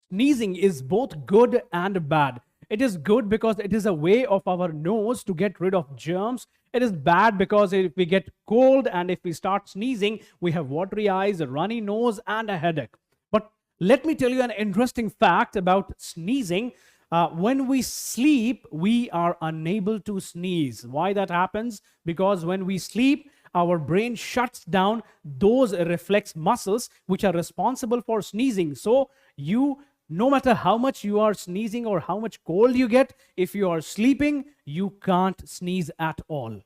Sneezing is both good and bad. It is good because it is a way of our nose to get rid of germs. It is bad because if we get cold and if we start sneezing, we have watery eyes, a runny nose, and a headache. But let me tell you an interesting fact about sneezing. When we sleep, we are unable to sneeze. Why that happens? Because when we sleep, our brain shuts down those reflex muscles which are responsible for sneezing. So you, no matter how much you are sneezing or how much cold you get, if you are sleeping, you can't sneeze at all.